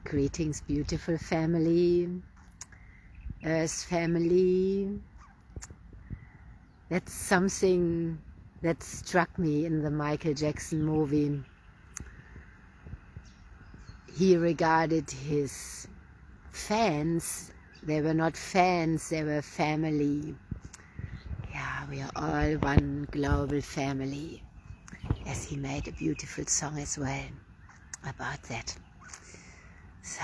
Greetings, beautiful family, Earth family. That's something that struck me in the Michael Jackson movie. He regarded his fans, they were not fans, they were family. Yeah, we are all one global family. Yes, he made a beautiful song as well about that. So,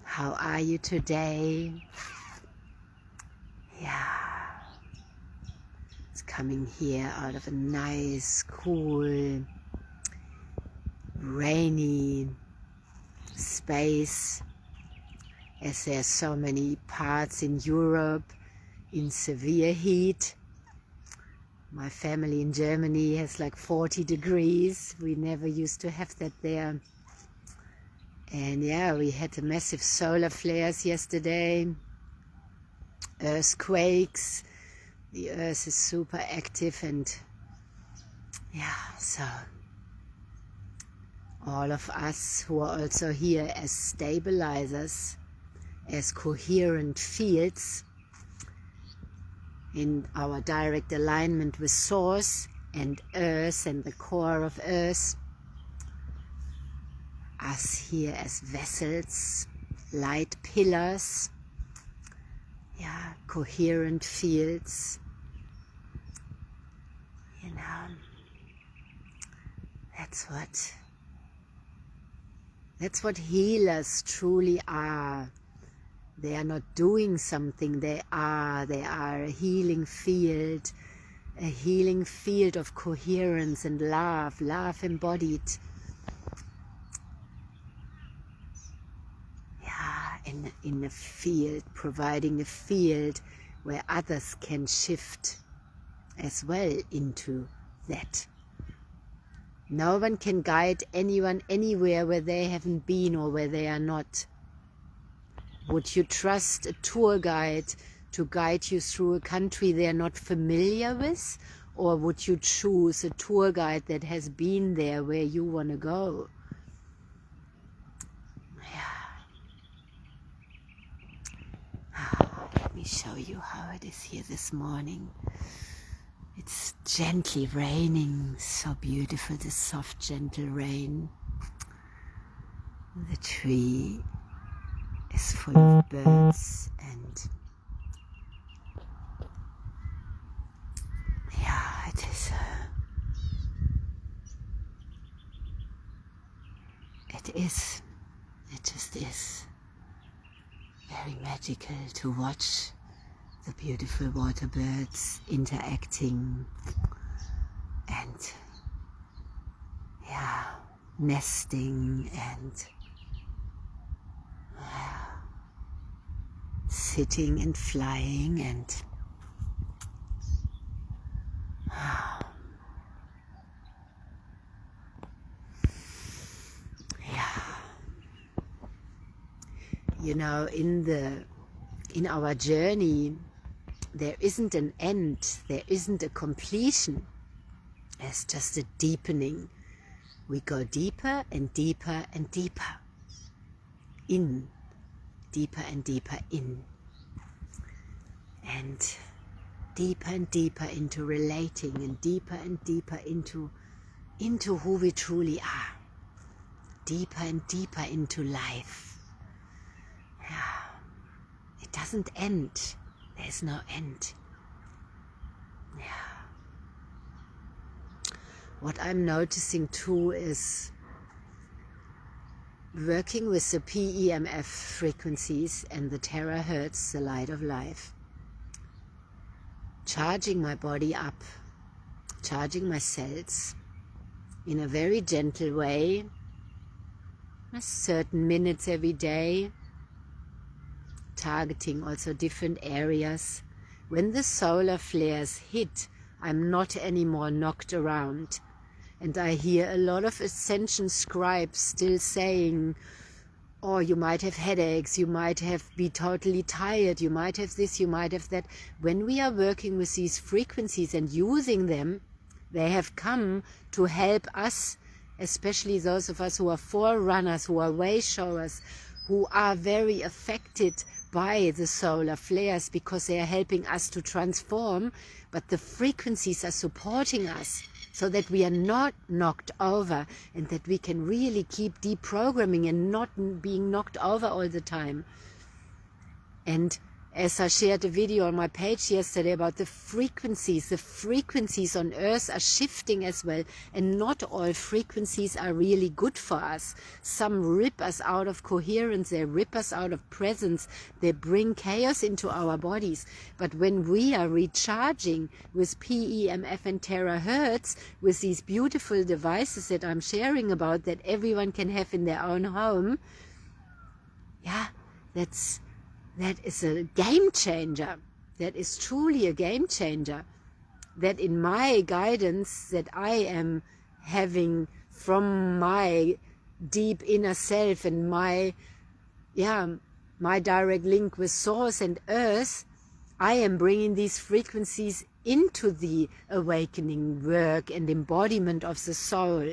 how are you today? Yeah, it's coming here out of a nice, cool, rainy space, as there's so many parts in Europe in severe heat. My family in Germany has like 40 degrees. We never used to have that there. And yeah, we had a massive solar flares yesterday, earthquakes. The earth is super active, and yeah, so all of us who are also here as stabilizers, as coherent fields in our direct alignment with Source and Earth and the core of Earth, us here as vessels, light pillars, yeah, coherent fields, you know, that's what healers truly are. They are not doing something, they are a healing field of coherence and love embodied. In a field, providing a field where others can shift as well into that. No one can guide anyone anywhere where they haven't been or where they are not. Would you trust a tour guide to guide you through a country they are not familiar with? Or would you choose a tour guide that has been there where you want to go? Let me show you how it is here this morning. It's gently raining, so beautiful, this soft, gentle rain. The tree is full of birds, and yeah, it just is very magical to watch the beautiful water birds interacting and yeah, nesting and sitting and flying and you know, in our journey, there isn't an end, there isn't a completion. There's just a deepening. We go deeper and deeper and deeper in, deeper and deeper in, and deeper into relating, and deeper into who we truly are, deeper and deeper into life. Yeah. It doesn't end. There's no end. Yeah. What I'm noticing too is working with the PEMF frequencies and the terahertz, the light of life, charging my body up, charging my cells in a very gentle way, a certain minutes every day, targeting also different areas. When the solar flares hit, I'm not anymore knocked around. And I hear a lot of ascension scribes still saying, oh, you might have headaches, you might be totally tired, you might have this, you might have that. When we are working with these frequencies and using them, they have come to help us especially those of us who are forerunners, who are way showers, who are very affected by the solar flares because they are helping us to transform, but the frequencies are supporting us so that we are not knocked over and that we can really keep deprogramming and not being knocked over all the time. And as I shared a video on my page yesterday about the frequencies on Earth are shifting as well, and not all frequencies are really good for us. Some rip us out of coherence, they rip us out of presence, they bring chaos into our bodies. But when we are recharging with PEMF and terahertz, with these beautiful devices that I'm sharing about, that everyone can have in their own home, yeah, that is a game changer. That is truly a game changer. That in my guidance that I am having from my deep inner self and my direct link with Source and Earth, I am bringing these frequencies into the awakening work and embodiment of the soul.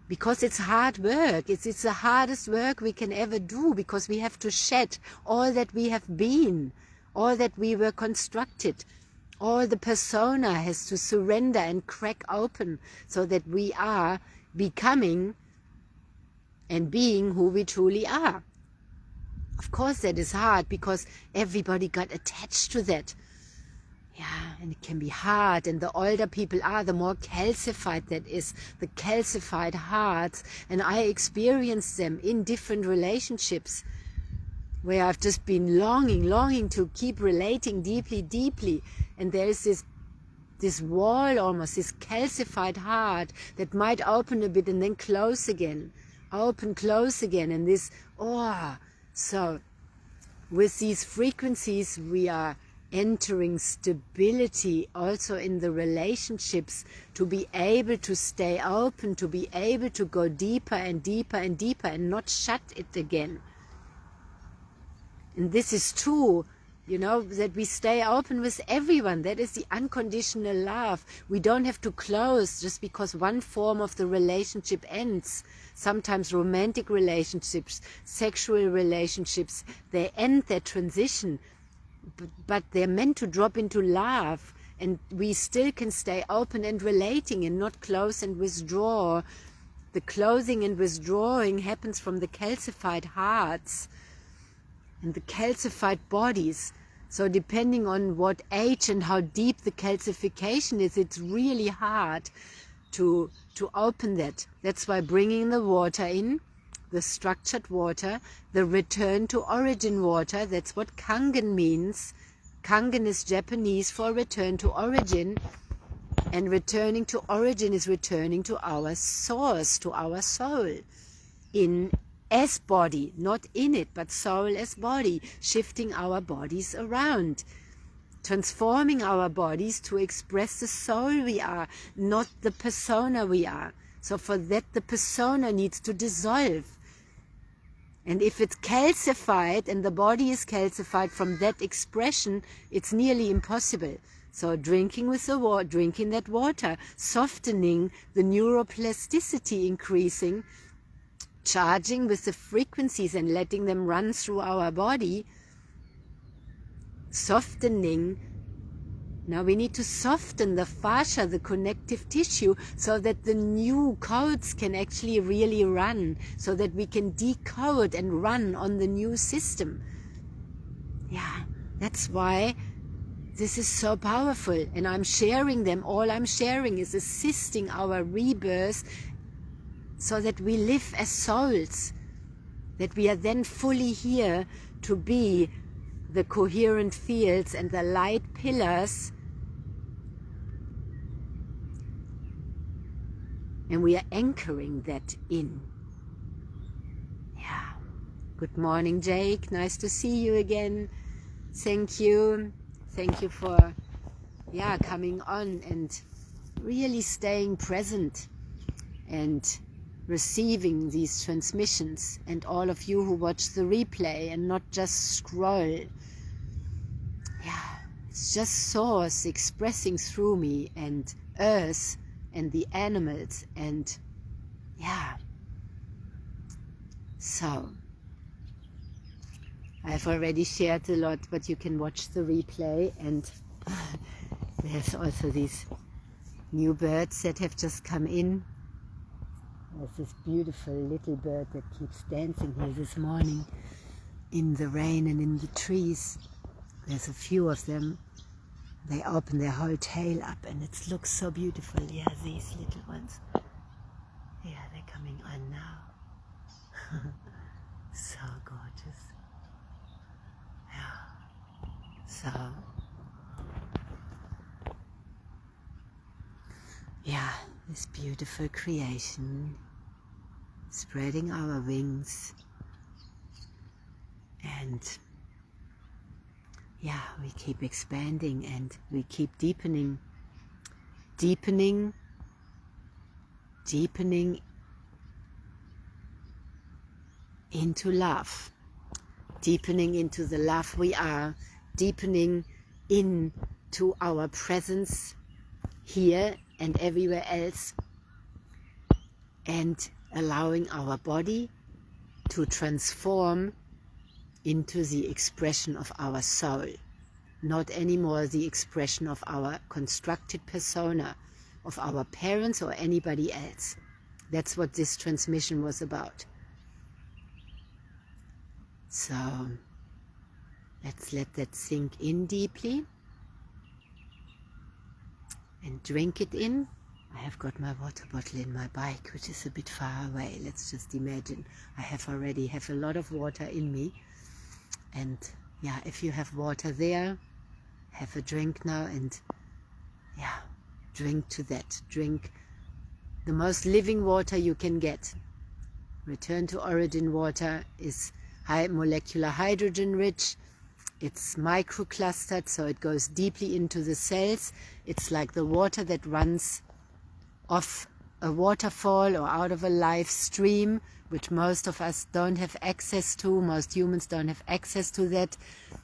Because it's hard work. It's the hardest work we can ever do, because we have to shed all that we have been, all that we were constructed. All the persona has to surrender and crack open so that we are becoming and being who we truly are. Of course that is hard, because everybody got attached to that. Yeah, and it can be hard, and the older people are, the more calcified that is, the calcified hearts. And I experienced them in different relationships where I've just been longing to keep relating deeply. And there is this wall almost, this calcified heart that might open a bit and then close again, open, close again, and this, so with these frequencies we are entering stability also in the relationships, to be able to stay open, to be able to go deeper and deeper and deeper and not shut it again. And this is true, that we stay open with everyone. That is the unconditional love. We don't have to close just because one form of the relationship ends. Sometimes romantic relationships, sexual relationships, they end their transition, but they're meant to drop into love, and we still can stay open and relating and not close and withdraw. The closing and withdrawing happens from the calcified hearts and the calcified bodies. So depending on what age and how deep the calcification is, it's really hard to open that. That's why bringing the water in, the structured water, the return to origin water, that's what Kangen means. Kangen is Japanese for return to origin, and returning to origin is returning to our source, to our soul, in as body, not in it, but soul as body, shifting our bodies around, transforming our bodies to express the soul we are, not the persona we are. So for that, the persona needs to dissolve. And if it's calcified and the body is calcified from that expression, it's nearly impossible. So drinking with the water, drinking that water, softening the neuroplasticity, increasing, charging with the frequencies and letting them run through our body, softening. Now we need to soften the fascia, the connective tissue, so that the new codes can actually really run, so that we can decode and run on the new system. Yeah, that's why this is so powerful, and I'm sharing them. All I'm sharing is assisting our rebirth so that we live as souls, that we are then fully here to be the coherent fields and the light pillars, and we are anchoring that in. Yeah. Good morning, Jake. Nice to see you again. Thank you. Thank you for coming on and really staying present and receiving these transmissions, and all of you who watch the replay and not just scroll. Yeah, it's just Source expressing through me, and Earth and the animals and yeah. So, I've already shared a lot, but you can watch the replay, and there's also these new birds that have just come in. There's this beautiful little bird that keeps dancing here this morning in the rain and in the trees. There's a few of them. They open their whole tail up and it looks so beautiful. Yeah, these little ones. Yeah, they're coming on now. So gorgeous. Yeah. So, yeah, this beautiful creation, spreading our wings, and yeah, we keep expanding and we keep deepening into love, deepening into the love we are, deepening into our presence here and everywhere else, and allowing our body to transform into the expression of our soul, not anymore the expression of our constructed persona, of our parents or anybody else. That's what this transmission was about. So let's let that sink in deeply and drink it in. I have got my water bottle in my bike, which is a bit far away. Let's just imagine I already have a lot of water in me. And yeah, if you have water there, have a drink now, and yeah, drink to that. Drink the most living water you can get. Return to origin water is high molecular hydrogen rich. It's microclustered, so it goes deeply into the cells. It's like the water that runs off a waterfall or out of a live stream, which most of us don't have access to. Most humans don't have access to that.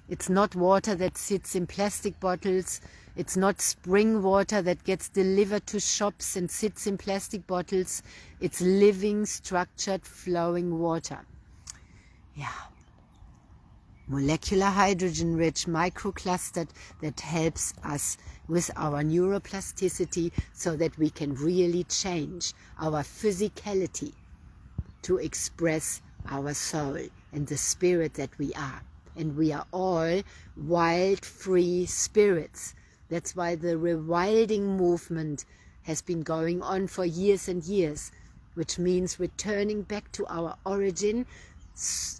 It's not water that sits in plastic bottles. It's not spring water that gets delivered to shops and sits in plastic bottles. It's living, structured, flowing water. Yeah. Molecular hydrogen rich, microclustered, that helps us with our neuroplasticity so that we can really change our physicality to express our soul and the spirit that we are. And we are all wild, free spirits. That's why the rewilding movement has been going on for years and years, which means returning back to our origin,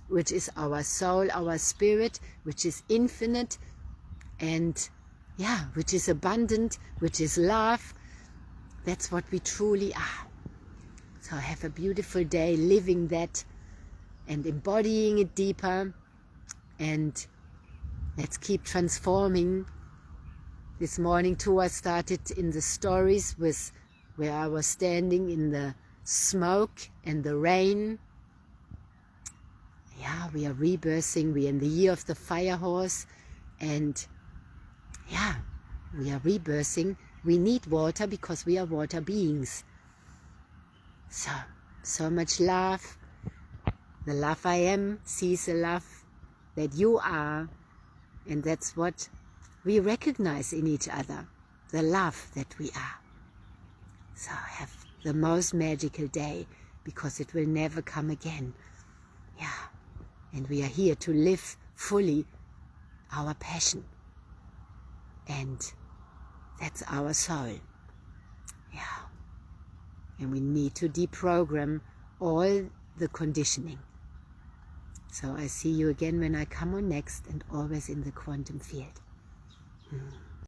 which is our soul, our spirit, which is infinite, and yeah, which is abundant, which is love. That's what we truly are. So have a beautiful day living that and embodying it deeper, and let's keep transforming. This morning too, I started in the stories with where I was standing in the smoke and the rain. Yeah, we are rebirthing. We are in the year of the fire horse, and yeah, we are rebirthing. We need water because we are water beings. So much love. The love I am sees the love that you are, and that's what we recognize in each other, the love that we are. So have the most magical day, because it will never come again. Yeah. And we are here to live fully our passion. And that's our soul. Yeah. And we need to deprogram all the conditioning. So I see you again when I come on next, and always in the quantum field.